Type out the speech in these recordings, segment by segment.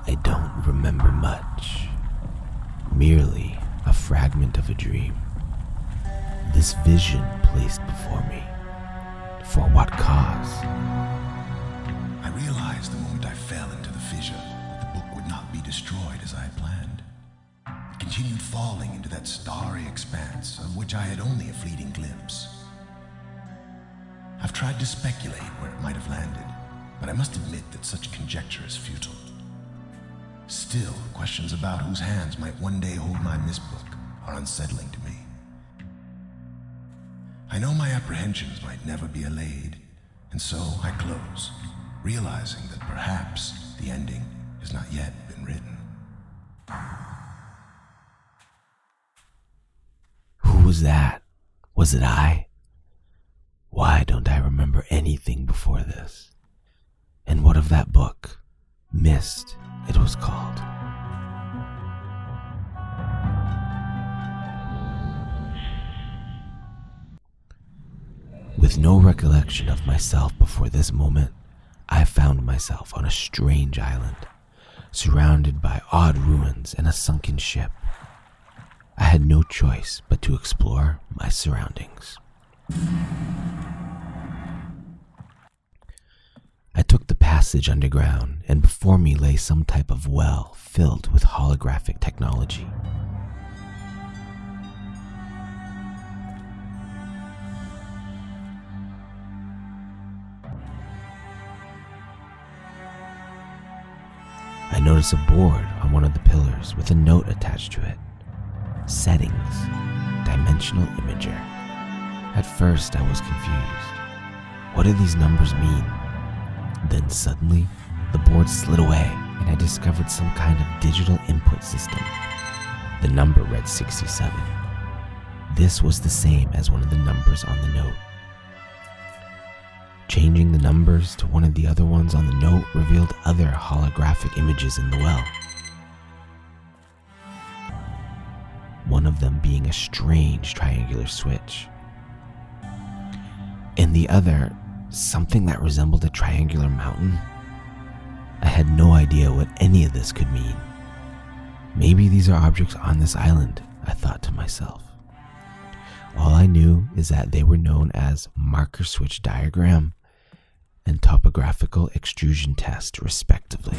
I don't remember much, merely a fragment of a dream. This vision placed before me. For what cause? I realized the moment I fell into the fissure that the book would not be destroyed as I had planned. It continued falling into that starry expanse of which I had only a fleeting glimpse. I've tried to speculate where it might have landed, but I must admit that such conjecture is futile. Still, questions about whose hands might one day hold my myst book are unsettling to me. I know my apprehensions might never be allayed, and so I close, realizing that perhaps the ending has not yet been written. Who was that? Was it I? Why don't I remember anything before this? And what of that book? Myst, it was called. With no recollection of myself before this moment, I found myself on a strange island, surrounded by odd ruins and a sunken ship. I had no choice but to explore my surroundings. I took the passage underground, and before me lay some type of well filled with holographic technology. I noticed a board on one of the pillars with a note attached to it. Settings, dimensional imager. At first I was confused. What do these numbers mean? Then suddenly, the board slid away and I discovered some kind of digital input system. The number read 67. This was the same as one of the numbers on the note. Changing the numbers to one of the other ones on the note revealed other holographic images in the well. One of them being a strange triangular switch. And the other, something that resembled a triangular mountain. I had no idea what any of this could mean. Maybe these are objects on this island, I thought to myself. All I knew is that they were known as marker switch diagram and topographical extrusion test, respectively.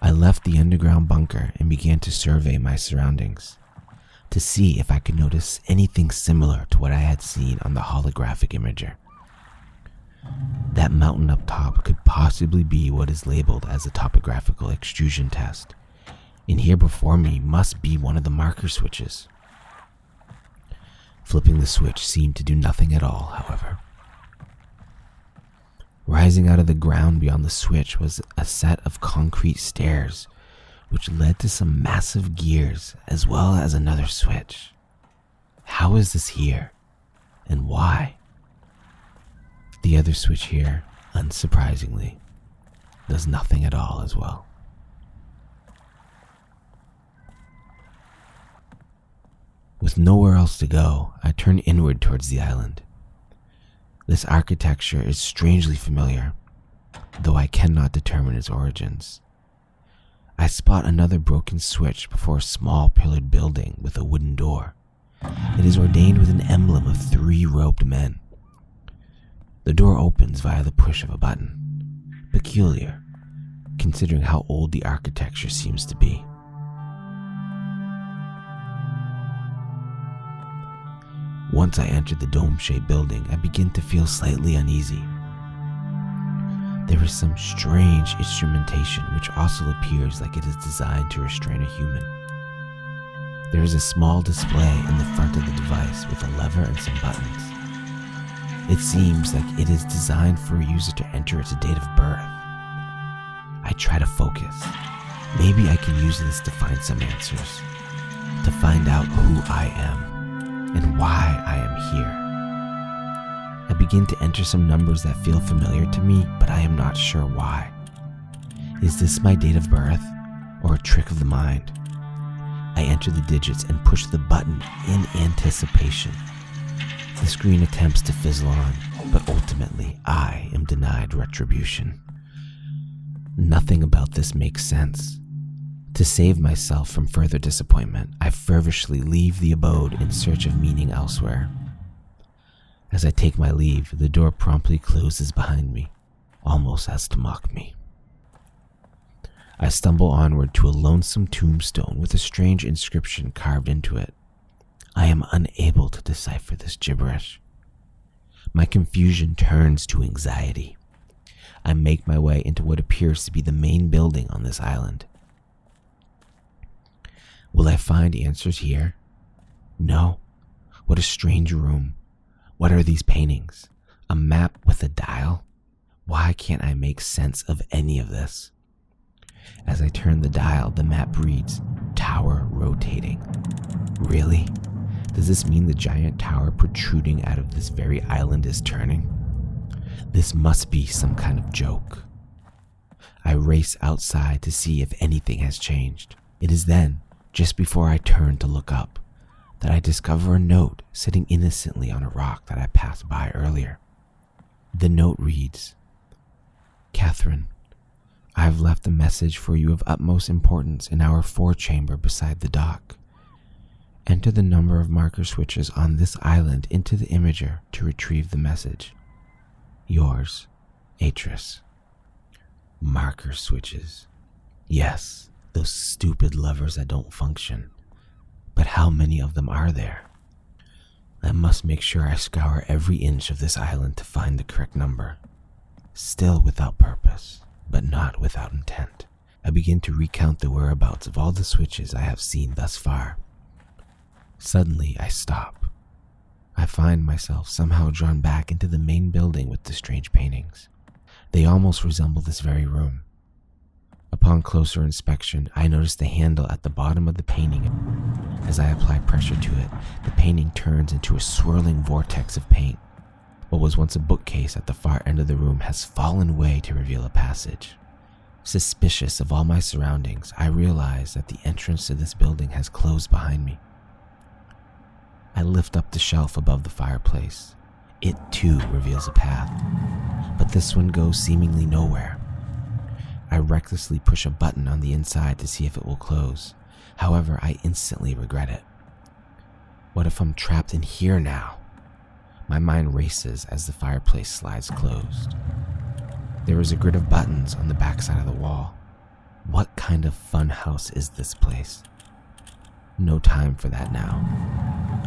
I left the underground bunker and began to survey my surroundings to see if I could notice anything similar to what I had seen on the holographic imager. That mountain up top could possibly be what is labeled as a topographical extrusion test, and here before me must be one of the marker switches. Flipping the switch seemed to do nothing at all, however. Rising out of the ground beyond the switch was a set of concrete stairs, which led to some massive gears as well as another switch. How is this here? And why? The other switch here, unsurprisingly, does nothing at all as well. With nowhere else to go, I turn inward towards the island. This architecture is strangely familiar, though I cannot determine its origins. I spot another broken switch before a small pillared building with a wooden door. It is ordained with an emblem of 3 robed men. The door opens via the push of a button. Peculiar, considering how old the architecture seems to be. Once I enter the dome-shaped building, I begin to feel slightly uneasy. There is some strange instrumentation which also appears like it is designed to restrain a human. There is a small display in the front of the device with a lever and some buttons. It seems like it is designed for a user to enter its date of birth. I try to focus. Maybe I can use this to find some answers, to find out who I am and why I am here. I begin to enter some numbers that feel familiar to me, but I am not sure why. Is this my date of birth or a trick of the mind? I enter the digits and push the button in anticipation. The screen attempts to fizzle on, but ultimately I am denied retribution. Nothing about this makes sense. To save myself from further disappointment, I feverishly leave the abode in search of meaning elsewhere. As I take my leave, the door promptly closes behind me, almost as to mock me. I stumble onward to a lonesome tombstone with a strange inscription carved into it. I am unable to decipher this gibberish. My confusion turns to anxiety. I make my way into what appears to be the main building on this island. Will I find answers here? No. What a strange room. What are these paintings? A map with a dial? Why can't I make sense of any of this? As I turn the dial, the map reads, "Tower rotating." Really? Does this mean the giant tower protruding out of this very island is turning? This must be some kind of joke. I race outside to see if anything has changed. It is then, just before I turn to look up, that I discover a note sitting innocently on a rock that I passed by earlier. The note reads, "Catherine, I have left a message for you of utmost importance in our forechamber beside the dock. Enter the number of marker switches on this island into the imager to retrieve the message. Yours, Atris." Marker switches. Yes, those stupid levers that don't function. But how many of them are there? I must make sure I scour every inch of this island to find the correct number. Still without purpose, but not without intent, I begin to recount the whereabouts of all the switches I have seen thus far. Suddenly, I stop. I find myself somehow drawn back into the main building with the strange paintings. They almost resemble this very room. Upon closer inspection, I notice the handle at the bottom of the painting. As I apply pressure to it, the painting turns into a swirling vortex of paint. What was once a bookcase at the far end of the room has fallen away to reveal a passage. Suspicious of all my surroundings, I realize that the entrance to this building has closed behind me. I lift up the shelf above the fireplace. It too reveals a path, but this one goes seemingly nowhere. I recklessly push a button on the inside to see if it will close. However, I instantly regret it. What if I'm trapped in here now? My mind races as the fireplace slides closed. There is a grid of buttons on the backside of the wall. What kind of fun house is this place? No time for that now.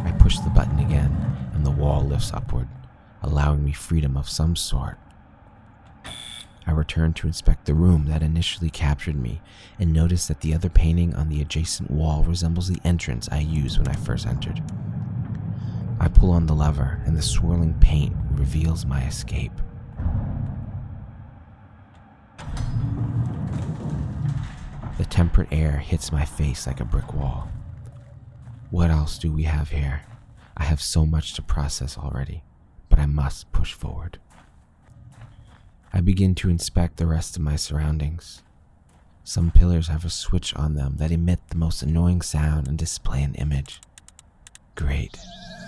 I push the button again, and the wall lifts upward, allowing me freedom of some sort. I return to inspect the room that initially captured me and notice that the other painting on the adjacent wall resembles the entrance I used when I first entered. I pull on the lever and the swirling paint reveals my escape. The temperate air hits my face like a brick wall. What else do we have here? I have so much to process already, but I must push forward. I begin to inspect the rest of my surroundings. Some pillars have a switch on them that emit the most annoying sound and display an image. Great,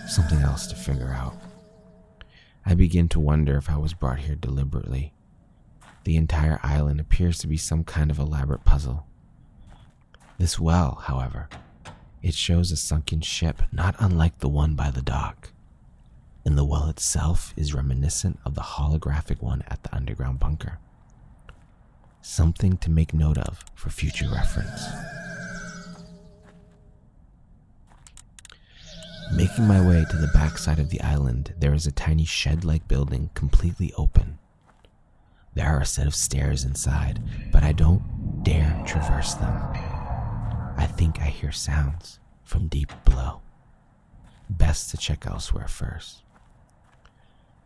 something else to figure out. I begin to wonder if I was brought here deliberately. The entire island appears to be some kind of elaborate puzzle. This well, however, it shows a sunken ship not unlike the one by the dock. And the well itself is reminiscent of the holographic one at the underground bunker. Something to make note of for future reference. Making my way to the backside of the island, there is a tiny shed-like building completely open. There are a set of stairs inside, but I don't dare traverse them. I think I hear sounds from deep below. Best to check elsewhere first.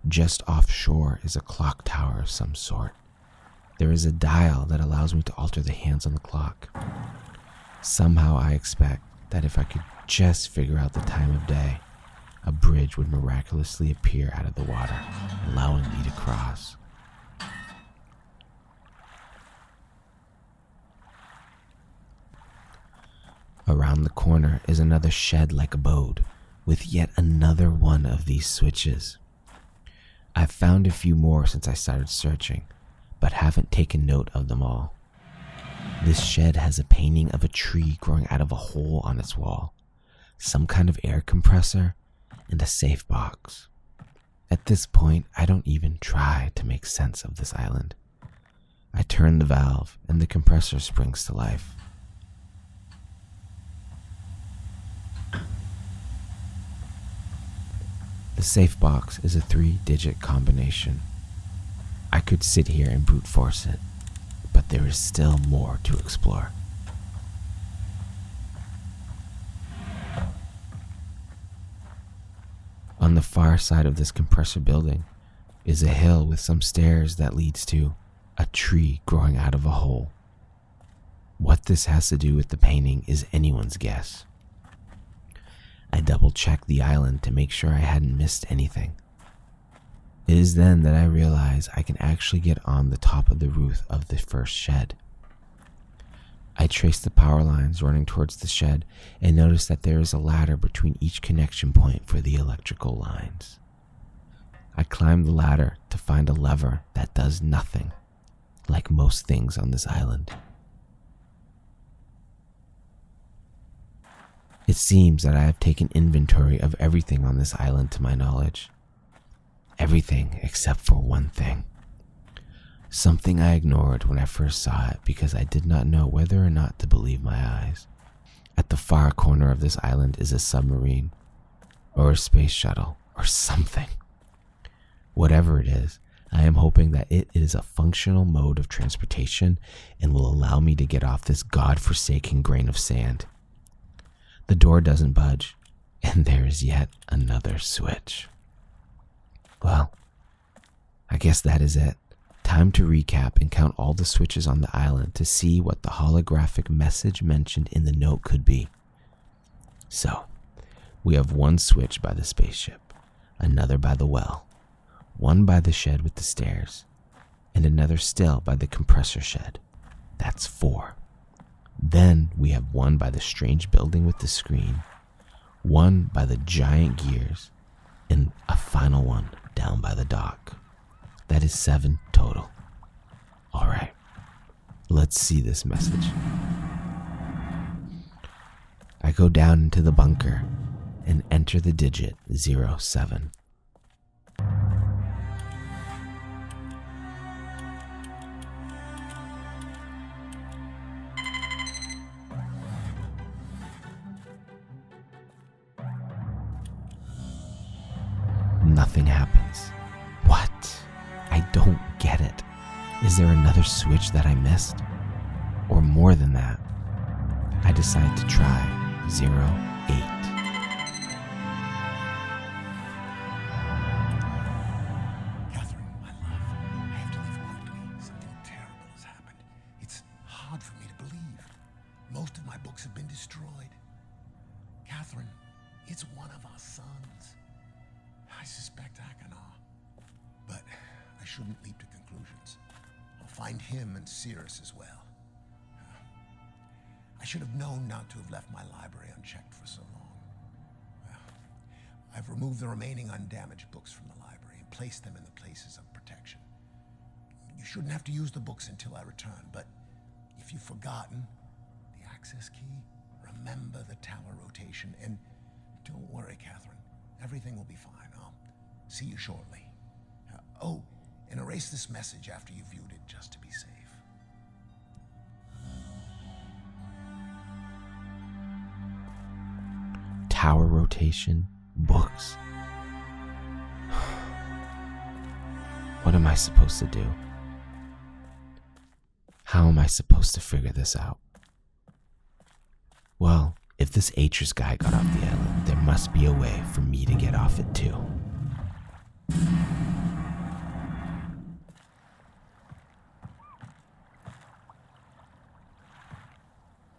Just offshore is a clock tower of some sort. There is a dial that allows me to alter the hands on the clock. Somehow I expect that if I could just figure out the time of day, a bridge would miraculously appear out of the water, allowing me to cross. Around the corner is another shed-like abode, with yet another one of these switches. I've found a few more since I started searching, but haven't taken note of them all. This shed has a painting of a tree growing out of a hole on its wall, some kind of air compressor, and a safe box. At this point, I don't even try to make sense of this island. I turn the valve and the compressor springs to life. The safe box is a 3-digit combination. I could sit here and brute force it, but there is still more to explore. On the far side of this compressor building is a hill with some stairs that leads to a tree growing out of a hole. What this has to do with the painting is anyone's guess. I double-checked the island to make sure I hadn't missed anything. It is then that I realize I can actually get on the top of the roof of the first shed. I trace the power lines running towards the shed and notice that there is a ladder between each connection point for the electrical lines. I climb the ladder to find a lever that does nothing, like most things on this island. It seems that I have taken inventory of everything on this island to my knowledge. Everything except for one thing. Something I ignored when I first saw it because I did not know whether or not to believe my eyes. At the far corner of this island is a submarine, or a space shuttle, or something. Whatever it is, I am hoping that it is a functional mode of transportation and will allow me to get off this godforsaken grain of sand. The door doesn't budge, and there is yet another switch. Well, I guess that is it. Time to recap and count all the switches on the island to see what the holographic message mentioned in the note could be. So, we have one switch by the spaceship, another by the well, one by the shed with the stairs, and another still by the compressor shed. That's 4. Then we have one by the strange building with the screen, one by the giant gears, and a final one down by the dock. That is 7 total. Alright, let's see this message. I go down into the bunker and enter the digit 07. Nothing happens. What? I don't get it. Is there another switch that I missed? Or more than that? I decide to try 08. Catherine, my love, I have to leave quickly. Something terrible has happened. It's hard for me to believe. Most of my books have been destroyed. Catherine, it's one of our sons. I suspect Achenar, but I shouldn't leap to conclusions. I'll find him and Cirrus as well. I should have known not to have left my library unchecked for so long. Well, I've removed the remaining undamaged books from the library and placed them in the places of protection. You shouldn't have to use the books until I return, but if you've forgotten the access key, remember the tower rotation, and don't worry, Catherine. Everything will be fine. I'll see you shortly. And erase this message after you've viewed it, just to be safe. Tower rotation, books. What am I supposed to do? How am I supposed to figure this out? Well, if this Atris guy got off the island, there must be a way for me to get off it too.